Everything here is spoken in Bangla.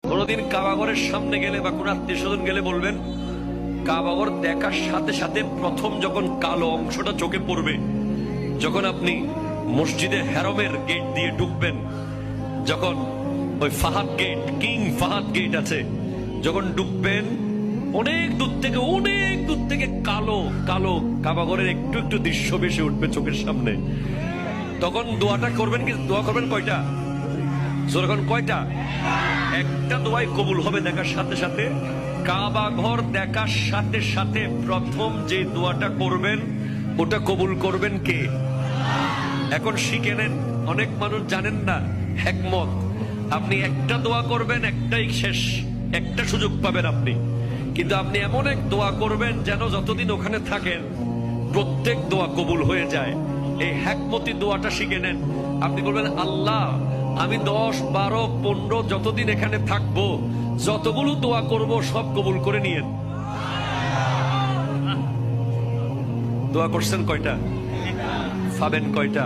কোনদিন কাবাগরের সামনে গেলে বা কোন আত্মীয় স্বজন গেলে বলবেন, কাবাগর দেখার সাথে সাথে প্রথম যখন কালো অংশটা চোখে পড়বে, যখন আপনি মসজিদে হেরমের গেট দিয়ে ঢুকবেন, যখন ওই Fahad gate, king Fahad gate আছে, যখন ঢুকবেন, অনেক দূর থেকে কালো কালো কাবাগরের একটু একটু দৃশ্য ভেসে উঠবে চোখের সামনে। তখন দোয়াটা করবেন, কি দোয়া করবেন কয়টা? যখন কয়টা? একটা দোয়াই কবুল হবে দেখার সাথে সাথে। কাবা ঘর দেখার সাথে সাথে প্রথম যে দোয়াটা করবেন ওটা কবুল করবেন কে? এখন শিখে নেন, অনেক মানুষ জানেন না হিকমত। আপনি একটা দোয়া করবেন, একটাই শেষ, একটা সুযোগ পাবেন আপনি, কিন্তু আপনি এমন এক দোয়া করবেন যেন যতদিন ওখানে থাকেন প্রত্যেক দোয়া কবুল হয়ে যায়। এই হিকমতি দোয়াটা শিখে নেন। আপনি বলবেন, আল্লাহ আমি 10, 12, 15 যতদিন এখানে থাকবো, যতগুলো দোয়া করব সব কবুল করে নিয়েন। দোয়া করছেন কয়টা? পাবেন কয়টা?